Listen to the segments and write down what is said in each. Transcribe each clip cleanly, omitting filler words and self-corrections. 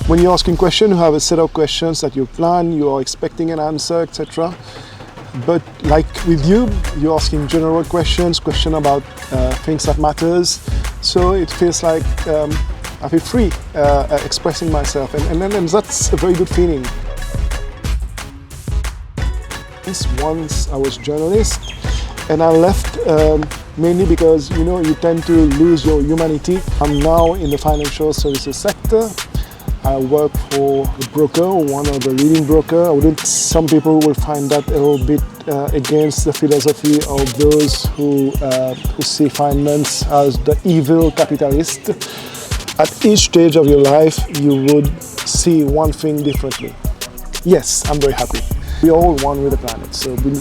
When you're asking questions, you have a set of questions that you plan, you are expecting an answer, etc. But like with you, you're asking general questions about things that matters. So it feels like I feel free expressing myself, and that's a very good feeling. Once I was a journalist, and I left mainly because you tend to lose your humanity. I'm now in the financial services sector. I work for a broker, one of the leading broker. Some people will find that a little bit against the philosophy of those who see finance as the evil capitalist. At each stage of your life, you would see one thing differently. Yes, I'm very happy. We're all one with the planet, so we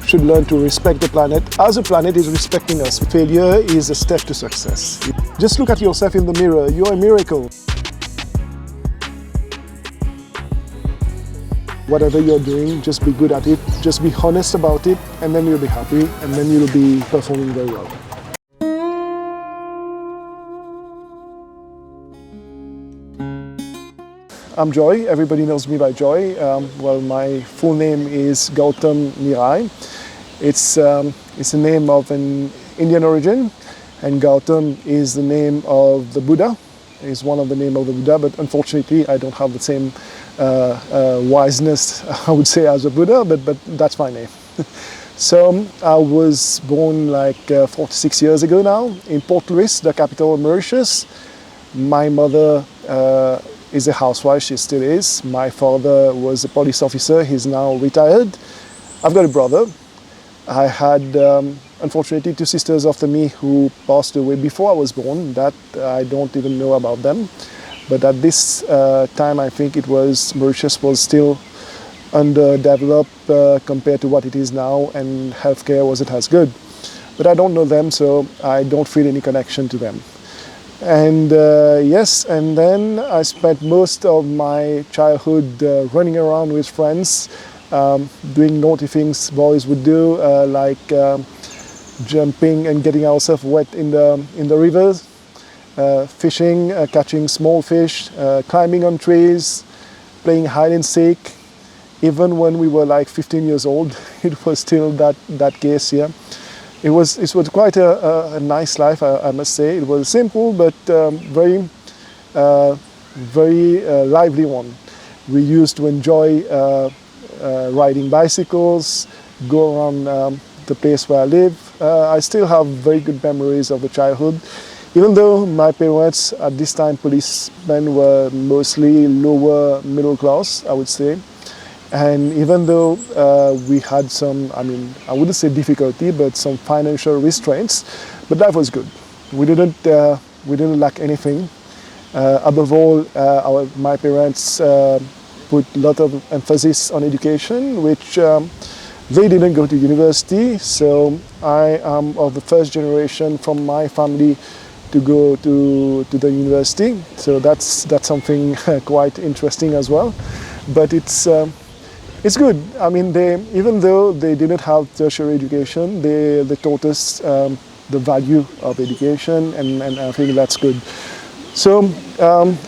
should learn to respect the planet as the planet is respecting us. Failure is a step to success. Just look at yourself in the mirror. You're a miracle. Whatever you're doing, just be good at it, just be honest about it, and then you'll be happy, and then you'll be performing very well. I'm Joy, everybody knows me by Joy. Well, my full name is Gautam Neeraye. It's a name of an Indian origin, and Gautam is the name of the Buddha. It's one of the name of the Buddha, but unfortunately I don't have the same wiseness, I would say, as a Buddha, but that's my name. So I was born like 46 years ago now in Port Louis, the capital of Mauritius. My mother is a housewife, she still is. My father was a police officer, he's now retired. I've got a brother. I had, unfortunately, two sisters after me who passed away before I was born. That I don't even know about them. But at this time, I think Mauritius was still underdeveloped compared to what it is now, and healthcare wasn't as good. But I don't know them, so I don't feel any connection to them. And yes, and then I spent most of my childhood running around with friends, doing naughty things boys would do, like jumping and getting ourselves wet in the rivers, fishing, catching small fish, climbing on trees, playing hide and seek. Even when we were like 15 years old, it was still that case here. It was quite a nice life, I must say. It was simple, but very lively one. We used to enjoy riding bicycles, go around the place where I live. I still have very good memories of the childhood, even though my parents at this time, policemen, were mostly lower middle class, I would say. And even though we had some, I wouldn't say difficulty, but some financial restraints, but life was good. We didn't lack anything. Above all, my parents put a lot of emphasis on education, which they didn't go to university. So I am of the first generation from my family to go to the university. So that's something quite interesting as well. But it's good. Even though they didn't have tertiary education, they taught us the value of education, and I think that's good. So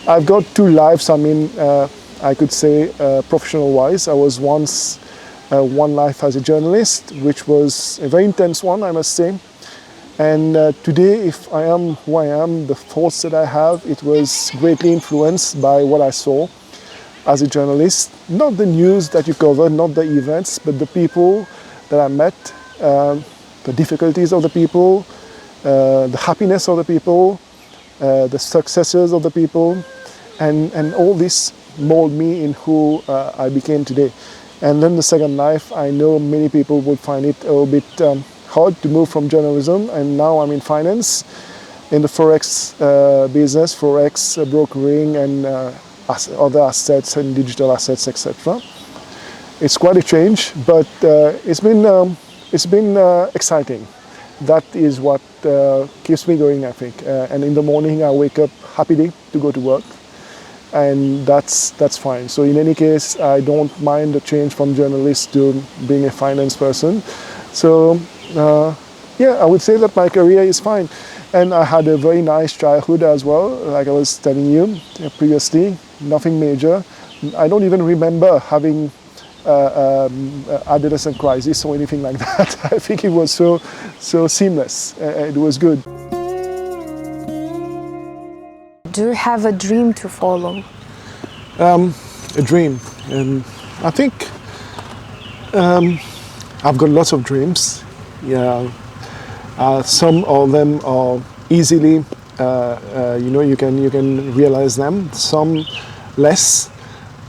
I've got two lives. I could say professional-wise. I was once one life as a journalist, which was a very intense one, I must say. And today, if I am who I am, the thoughts that I have, it was greatly influenced by what I saw as a journalist. Not the news that you cover, not the events, but the people that I met, the difficulties of the people, the happiness of the people, the successes of the people, and all this mold me in who I became today. And then the second life, I know many people would find it a little bit hard to move from journalism, and now I'm in finance, in the Forex business, Forex brokering, and other assets and digital assets, etc. It's quite a change, but it's been exciting. That is what keeps me going, I think. And in the morning, I wake up happily to go to work, and that's fine. So in any case, I don't mind the change from journalist to being a finance person. So yeah, I would say that my career is fine. And I had a very nice childhood as well, like I was telling you previously, nothing major. I don't even remember having adolescent crisis or anything like that. I think it was so seamless. It was good. Do you have a dream to follow? A dream, and I think I've got lots of dreams. Yeah, some of them are easily, you can realize them. Some less,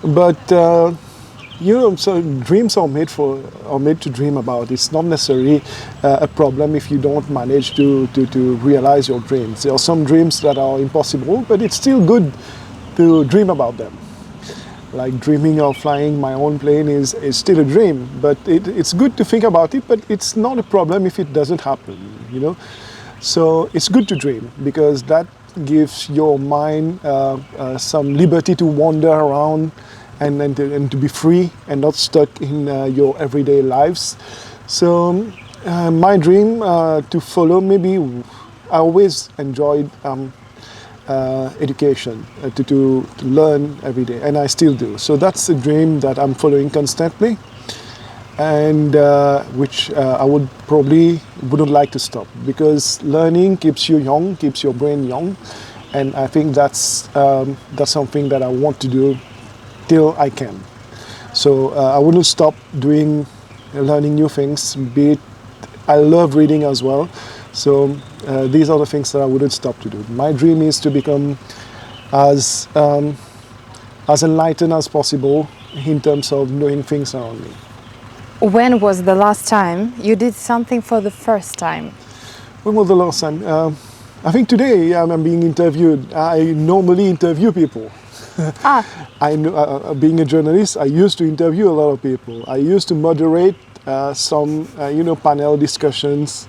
but so dreams are made to dream about. It's not necessarily a problem if you don't manage to realize your dreams. There are some dreams that are impossible, but it's still good to dream about them. Like dreaming of flying my own plane is still a dream, but it's good to think about it, but it's not a problem if it doesn't happen, So it's good to dream because that gives your mind some liberty to wander around and to be free and not stuck in your everyday lives. So my dream to follow, maybe I always enjoyed education, to learn every day, and I still do. So that's a dream that I'm following constantly, and which I wouldn't like to stop, because learning keeps you young, keeps your brain young, and I think that's something that I want to do till I can. So I wouldn't stop learning new things. Be it, I love reading as well. So these are the things that I wouldn't stop to do. My dream is to become as enlightened as possible in terms of knowing things around me. When was the last time you did something for the first time? When was the last time? I think today I'm being interviewed. I normally interview people. I know, being a journalist, I used to interview a lot of people. I used to moderate some panel discussions,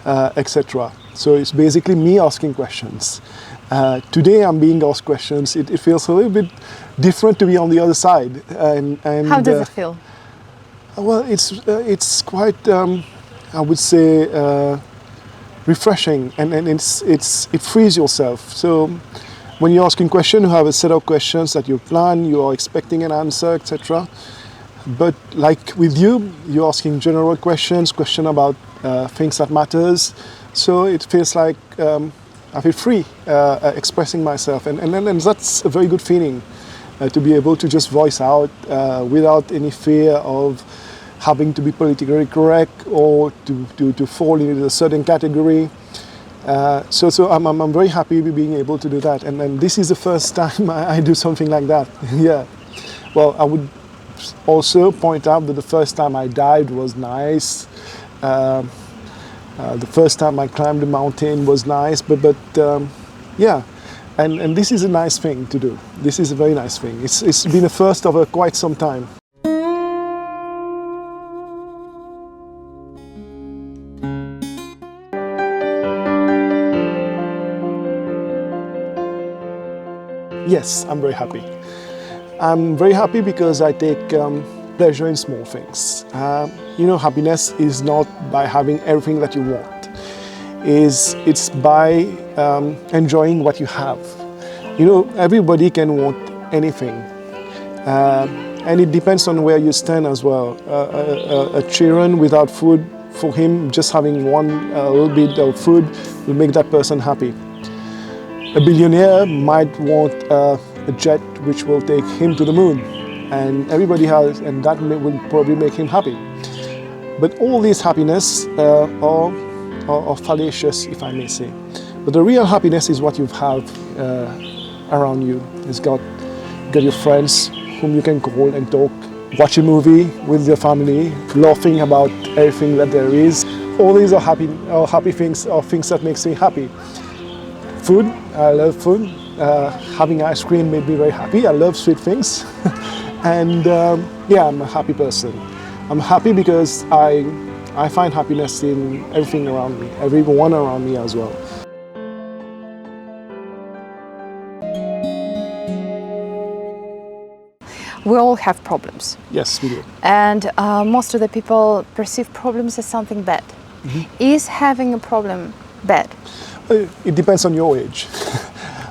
etc. So it's basically me asking questions. Today I'm being asked questions. It feels a little bit different to be on the other side. And how does it feel? Well, it's quite, I would say, refreshing, and it frees yourself. So when you're asking questions, you have a set of questions that you plan, you are expecting an answer, etc. But like with you, you're asking general questions about things that matters. So it feels like I feel free expressing myself, and that's a very good feeling to be able to just voice out without any fear of having to be politically correct or to fall into a certain category. So I'm very happy with being able to do that, and this is the first time I do something like that. Yeah. Well, I would also point out that the first time I dived was nice. The first time I climbed the mountain was nice, but yeah, and this is a nice thing to do. This is a very nice thing. It's been a first over quite some time. Yes, I'm very happy. I'm very happy because I take pleasure in small things. Happiness is not by having everything that you want. It's by enjoying what you have. Everybody can want anything. And it depends on where you stand as well. A children without food, for him, just having one little bit of food will make that person happy. A billionaire might want a jet which will take him to the moon, and everybody has, and that will probably make him happy. But all these happiness are fallacious, if I may say. But the real happiness is what you have around you. It's got your friends whom you can call and talk, watch a movie with your family, laughing about everything that there is. All these are happy things, or things that makes me happy. Food, I love food. Having ice cream made me very happy. I love sweet things. And I'm a happy person. I'm happy because I find happiness in everything around me, everyone around me as well. We all have problems. Yes, we do. And most of the people perceive problems as something bad. Mm-hmm. Is having a problem bad? It depends on your age.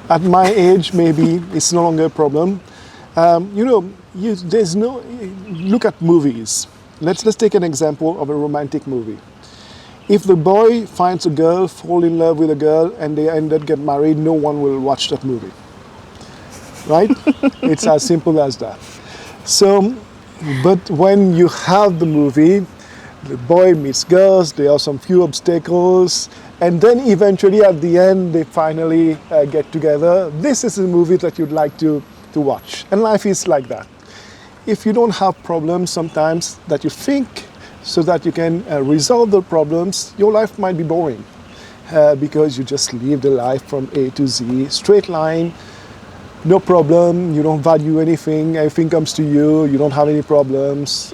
At my age, maybe it's no longer a problem. There's no. Look at movies. Let's take an example of a romantic movie. If the boy finds a girl, fall in love with a girl, and they end up get married, no one will watch that movie. Right? It's as simple as that. So, but when you have the movie, the boy meets girls, there are some few obstacles, and then eventually at the end they finally get together. This is a movie that you'd like to watch. And life is like that. If you don't have problems sometimes that you think so that you can resolve the problems, your life might be boring because you just live the life from A to Z, straight line, no problem, you don't value anything, everything comes to you, you don't have any problems.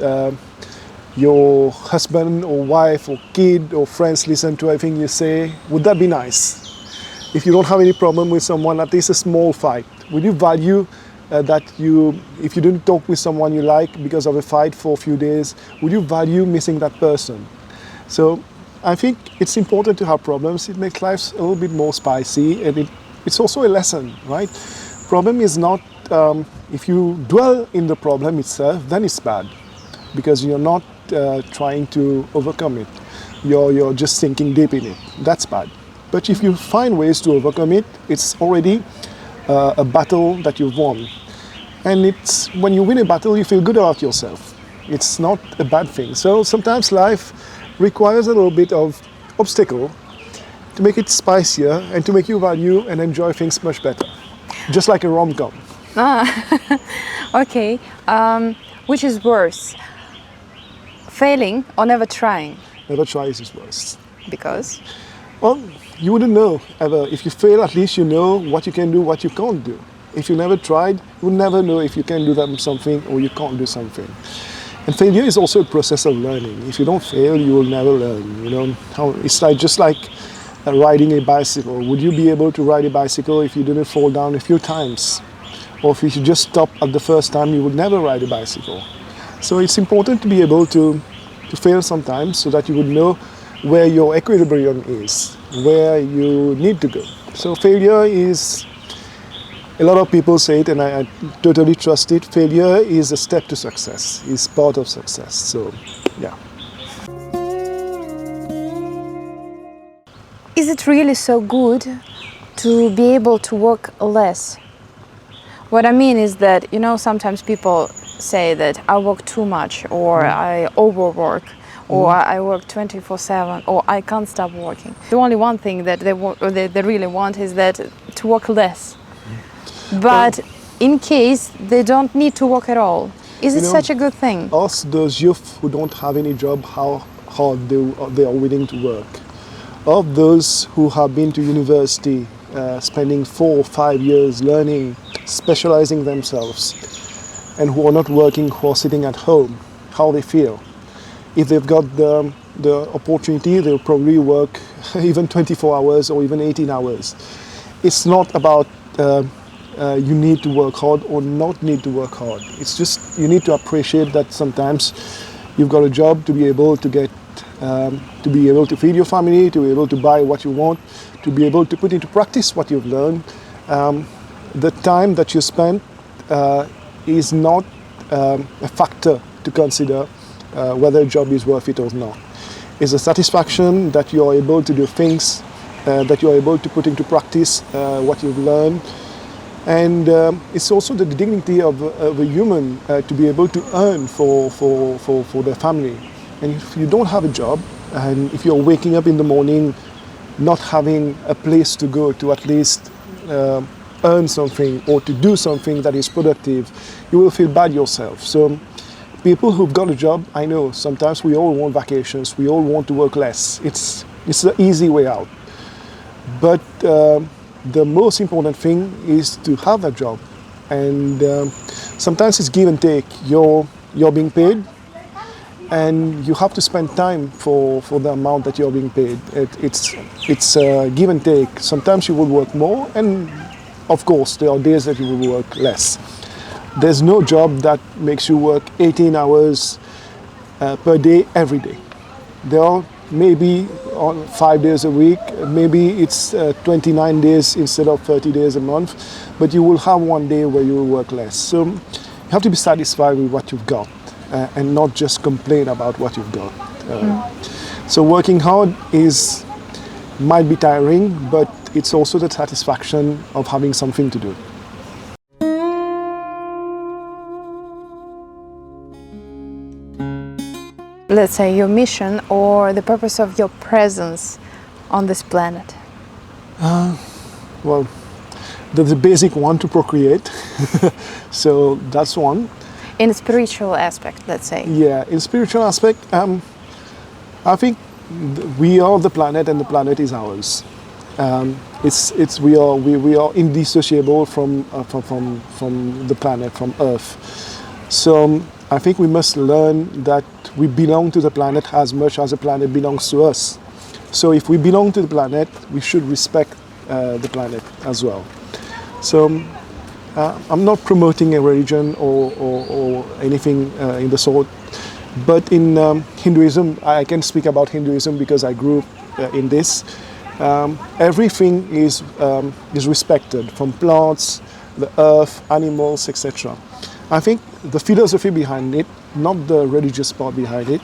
Your husband or wife or kid or friends listen to everything you say. Would that be nice? If you don't have any problem with someone, at least a small fight, would you value if you didn't talk with someone you like because of a fight for a few days, would you value missing that person? So I think it's important to have problems. It makes life a little bit more spicy, and it's also a lesson, right? Problem is not, if you dwell in the problem itself, then it's bad, because you're not trying to overcome it. You're just sinking deep in it. That's bad. But if you find ways to overcome it, it's already a battle that you've won. And it's when you win a battle, you feel good about yourself. It's not a bad thing. So sometimes life requires a little bit of obstacle to make it spicier and to make you value and enjoy things much better. Just like a rom-com. Okay. Which is worse? Failing or never trying? Never try is worse. Because? Well, you wouldn't know ever. If you fail, at least you know what you can do, what you can't do. If you never tried, you would never know if you can do something or you can't do something. And failure is also a process of learning. If you don't fail, you will never learn. You know, it's just like riding a bicycle. Would you be able to ride a bicycle if you didn't fall down a few times? Or if you should just stop at the first time, you would never ride a bicycle. So it's important to be able to fail sometimes so that you would know where your equilibrium is, where you need to go. So failure is, a lot of people say it, and I totally trust it, failure is a step to success, is part of success. So, yeah. Is it really so good to be able to work less? What I mean is that, sometimes people say that I work too much, or I overwork, or I work 24/7, or I can't stop working. The only one thing that they really want is that to work less. But in case they don't need to work at all, is it such a good thing? Us, those youth who don't have any job, how hard they are willing to work. Of those who have been to university, spending 4 or 5 years learning, specializing themselves, and who are not working, who are sitting at home, how they feel. If they've got the opportunity, they'll probably work even 24 hours or even 18 hours. It's not about you need to work hard or not need to work hard. It's just you need to appreciate that sometimes you've got a job to be able to get, to be able to feed your family, to be able to buy what you want, to be able to put into practice what you've learned. The time that you spend is not a factor to consider whether a job is worth it or not. It's a satisfaction that you are able to do things, that you are able to put into practice what you've learned. And it's also the dignity of a human to be able to earn for their family. And if you don't have a job, and if you're waking up in the morning not having a place to go to at least earn something or to do something that is productive, you will feel bad yourself. So people who've got a job, I know sometimes we all want vacations, we all want to work less. It's the easy way out. But the most important thing is to have a job. And sometimes it's give and take. You're being paid, and you have to spend time for the amount that you're being paid. It's give and take. Sometimes you will work more, and of course there are days that you will work less. There's no job that makes you work 18 hours per day every day. There are maybe on 5 days a week, maybe it's 29 days instead of 30 days a month, but you will have one day where you will work less. So you have to be satisfied with what you've got and not just complain about what you've got. So working hard might be tiring, but it's also the satisfaction of having something to do. Let's say your mission or the purpose of your presence on this planet. Well, the basic one, to procreate. So that's one. In a spiritual aspect, let's say. Yeah, in spiritual aspect, I think we are the planet and the planet is ours. We are indissociable from the planet, from Earth. So I think we must learn that we belong to the planet as much as the planet belongs to us. So if we belong to the planet, we should respect the planet as well. So I'm not promoting a religion or anything in the sort, but in Hinduism, I can speak about Hinduism because I grew up in this. Everything is respected, from plants, the earth, animals, etc. I think the philosophy behind it, not the religious part behind it,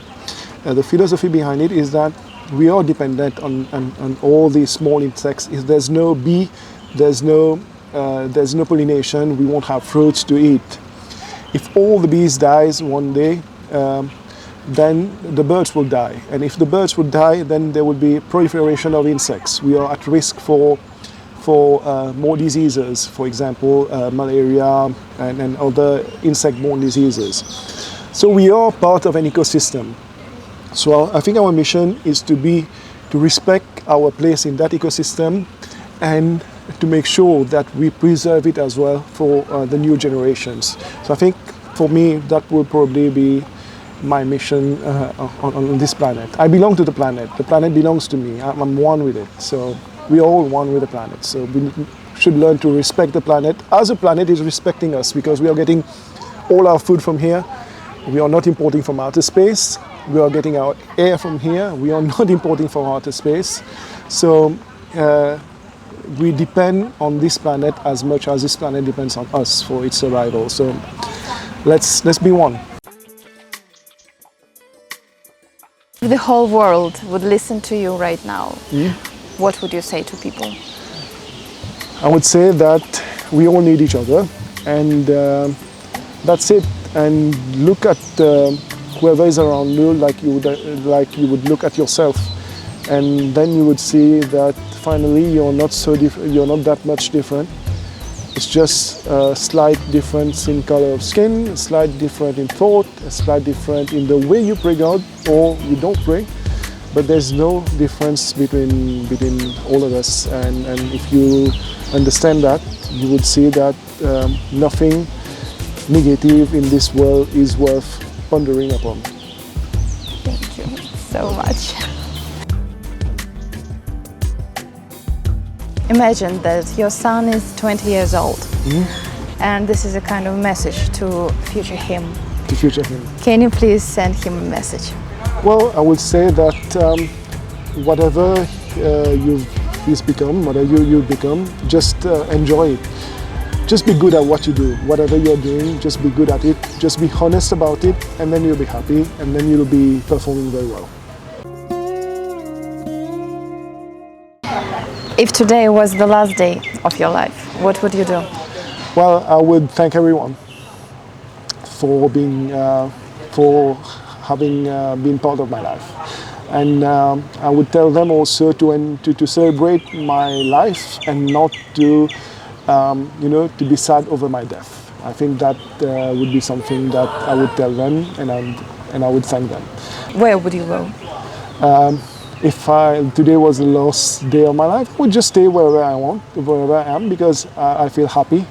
the philosophy behind it is that we are dependent on all these small insects. If there's no bee, there's no pollination, we won't have fruits to eat. If all the bees dies one day, then the birds will die. And if the birds would die, then there would be proliferation of insects. We are at risk for more diseases, for example, malaria and other insect-borne diseases. So we are part of an ecosystem. So I think our mission is to respect our place in that ecosystem and to make sure that we preserve it as well for the new generations. So I think for me that will probably be my mission on this planet. I belong to the planet belongs to me, I'm one with it. So we are all one with the planet. So we should learn to respect the planet as the planet is respecting us, because we are getting all our food from here. We are not importing from outer space. We are getting our air from here. We are not importing from outer space. So we depend on this planet as much as this planet depends on us for its survival. So let's be one. If the whole world would listen to you right now, what would you say to people? I would say that we all need each other, and that's it. And look at whoever is around you like you would look at yourself, and then you would see that finally you're not that much different. It's just a slight difference in color of skin, a slight difference in thought, a slight difference in the way you pray God or you don't pray. But there's no difference between all of us. And if you understand that, you would see that nothing negative in this world is worth pondering upon. Thank you so much. Imagine that your son is 20 years old, and this is a kind of message to future him. To future him. Can you please send him a message? Well, I would say that whatever he's become, whatever you become, just enjoy it. Just be good at what you do. Whatever you're doing, just be good at it. Just be honest about it, and then you'll be happy, and then you'll be performing very well. If today was the last day of your life, what would you do? Well, I would thank everyone for having been part of my life, and I would tell them also to celebrate my life and not to to be sad over my death. I think that would be something that I would tell them, and I would thank them. Where would you go? If today was the last day of my life, I would just stay wherever I am, because I feel happy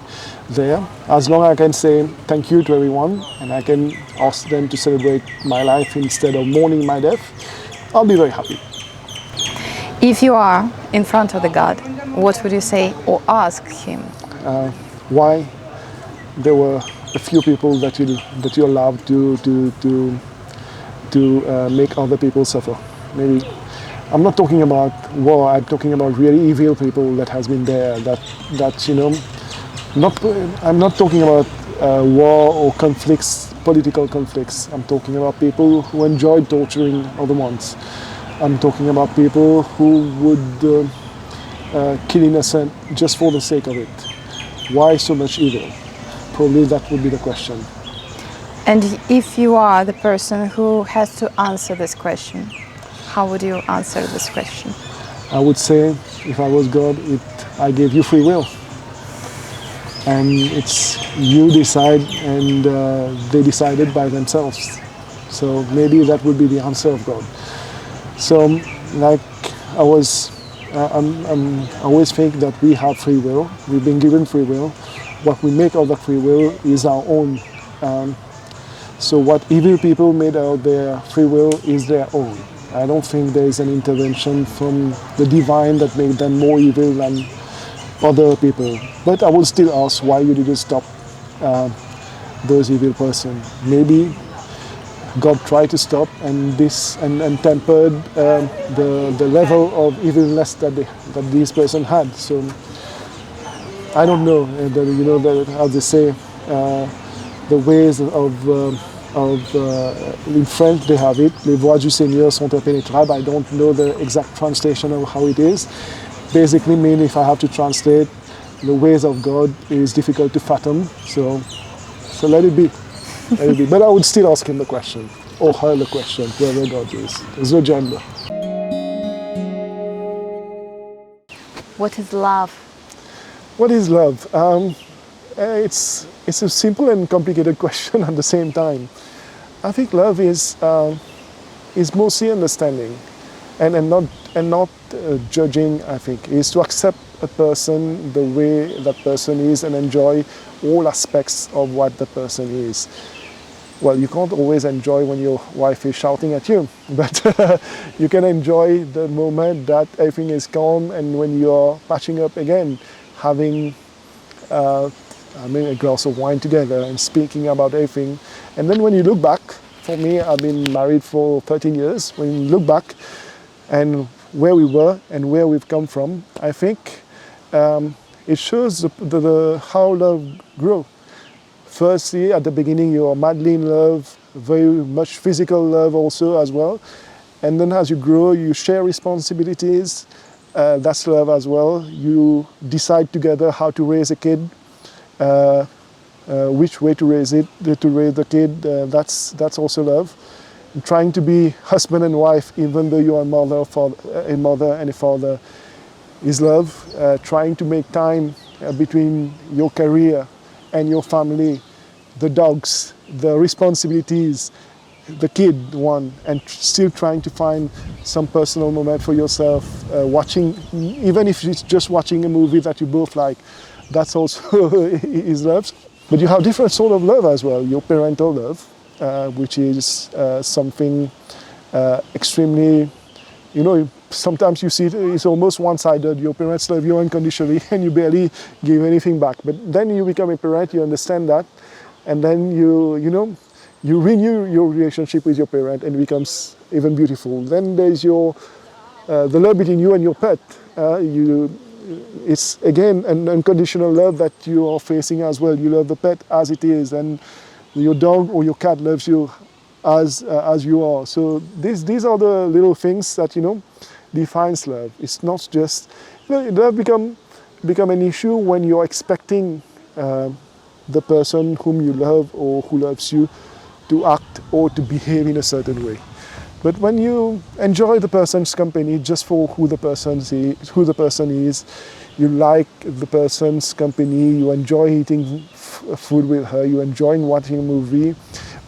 there. As long as I can say thank you to everyone, and I can ask them to celebrate my life instead of mourning my death, I'll be very happy. If you are in front of the God, what would you say or ask him? Why there were a few people that you allowed to make other people suffer. Maybe I'm not talking about war. I'm talking about really evil people that has been there. That you know, not. I'm not talking about war or conflicts, political conflicts. I'm talking about people who enjoy torturing other ones. I'm talking about people who would kill innocent just for the sake of it. Why so much evil? Probably that would be the question. And if you are the person who has to answer this question, how would you answer this question? I would say, if I was God, I gave you free will. And it's you decide, and they decided by themselves. So maybe that would be the answer of God. So, like I always think that we have free will. We've been given free will. What we make of that free will is our own. So what evil people made out of their free will is their own. I don't think there is an intervention from the divine that made them more evil than other people. But I would still ask why you didn't stop those evil person. Maybe God tried to stop and tempered the level of evilness that this person had. So I don't know. How they say, the ways in French they have it. Les voies du Seigneur sont impénétrables. I don't know the exact translation of how it is. Basically, mean if I have to translate, the ways of God is difficult to fathom. So let it be. Let it be. But I would still ask him the question, or her the question, whoever God is. There's no gender. What is love? What is love? It's a simple and complicated question at the same time. I think love is mostly understanding, and not judging. I think is to accept a person the way that person is and enjoy all aspects of what the person is. Well, you can't always enjoy when your wife is shouting at you, but you can enjoy the moment that everything is calm and when you're patching up again, having a glass of wine together and speaking about everything. And then when you look back, for me, I've been married for 13 years. When you look back and where we were and where we've come from, I think it shows how love grew. Firstly, at the beginning, you are madly in love, very much physical love also as well. And then as you grow, you share responsibilities. That's love as well. You decide together how to raise a kid, which way to raise the kid. That's also love. And trying to be husband and wife, even though you are a mother and a father, is love. Trying to make time between your career and your family, the dogs, the responsibilities, the kid one, and still trying to find some personal moment for yourself, watching, even if it's just watching a movie that you both like, that's also is love. But you have different sort of love as well. Your parental love, which is something extremely, sometimes you see it's almost one-sided. Your parents love you unconditionally and you barely give anything back. But then you become a parent, you understand that, and then you renew your relationship with your parent and it becomes even beautiful. Then there's the love between you and your pet. It's again an unconditional love that you are facing as well. You love the pet as it is, and your dog or your cat loves you as you are. So these are the little things that defines love. It's not just love become an issue when you're expecting the person whom you love or who loves you to act or to behave in a certain way. But when you enjoy the person's company just for who the person is, you like the person's company, you enjoy eating food with her, you enjoy watching a movie,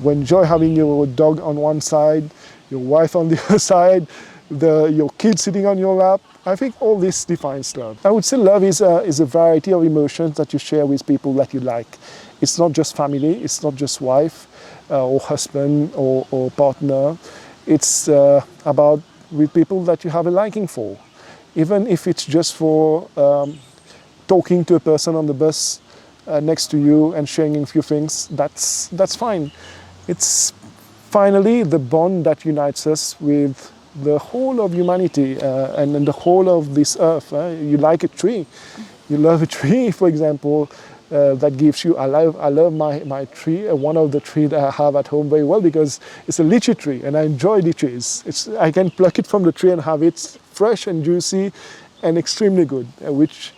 you enjoy having your dog on one side, your wife on the other side, your kid sitting on your lap. I think all this defines love. I would say love is a variety of emotions that you share with people that you like. It's not just family, it's not just wife or husband or partner. It's about with people that you have a liking for. Even if it's just for talking to a person on the bus next to you and sharing a few things, that's fine. It's finally the bond that unites us with the whole of humanity and then the whole of this earth. You like a tree, you love a tree, for example, that gives you. I love my tree, one of the trees that I have at home very well because it's a lychee tree, and I enjoy lychees. I can pluck it from the tree and have it fresh and juicy, and extremely good, which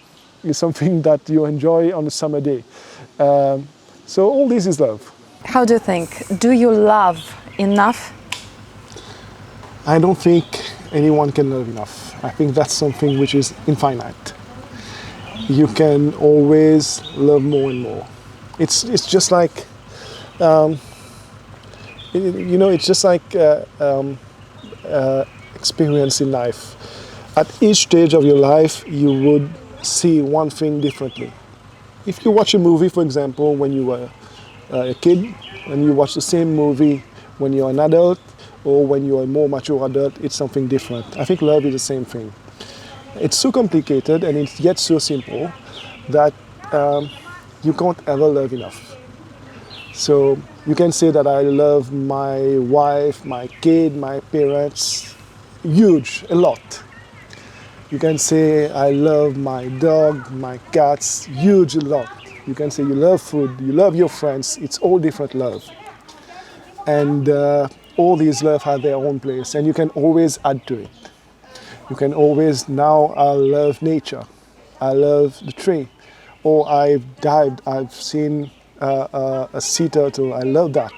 is something that you enjoy on a summer day. So all this is love. How do you think? Do you love enough? I don't think anyone can love enough. I think that's something which is infinite. You can always love more and more. It's just like, it's just like experience in life. At each stage of your life, you would see one thing differently. If you watch a movie, for example, when you were a kid, and you watch the same movie when you're an adult, or when you're a more mature adult, it's something different. I think love is the same thing. It's so complicated and it's yet so simple that you can't ever love enough. So you can say that I love my wife, my kid, my parents, huge, a lot. You can say I love my dog, my cats, huge, a lot. You can say you love food, you love your friends, it's all different love. And all these love have their own place, and you can always add to it. You can always, now I love nature, I love the tree, or I've seen a sea turtle, I love that.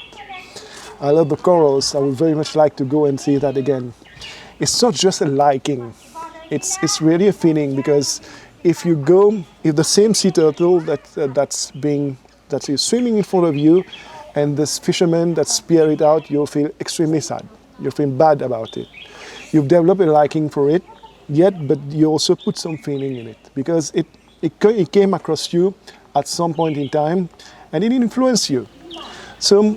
I love the corals, I would very much like to go and see that again. It's not just a liking, it's really a feeling, because if the same sea turtle that's swimming in front of you, and this fisherman that spear it out, you'll feel extremely sad. You'll feel bad about it. You've developed a liking for it, but you also put some feeling in it because it came across you at some point in time, and it influenced you. So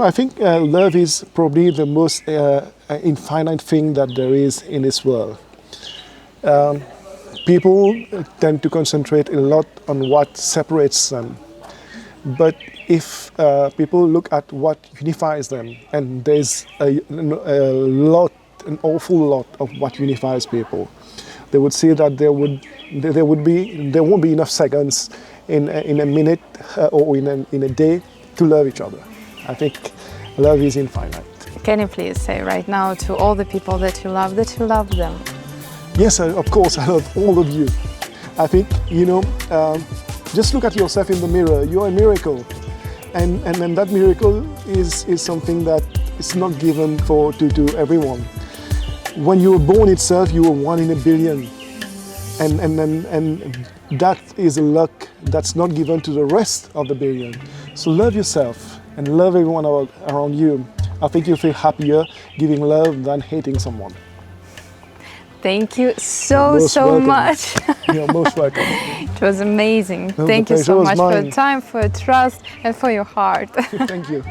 I think love is probably the most infinite thing that there is in this world. People tend to concentrate a lot on what separates them. But if people look at what unifies them, and there's an awful lot of what unifies people, they would see that there won't be enough seconds in a minute or in a day to love each other. I think love is infinite. Can you please say right now to all the people that you love them? Yes, of course, I love all of you. I think, just look at yourself in the mirror. You're a miracle. And that miracle is something that is not given to everyone. When you were born itself, you were 1 in a billion. And that is a luck that's not given to the rest of the billion. So love yourself and love everyone around you. I think you'll feel happier giving love than hating someone. Thank you so much. You're most welcome. It was amazing. No, Thank you so much for mine. your time, for your trust, and for your heart. Thank you.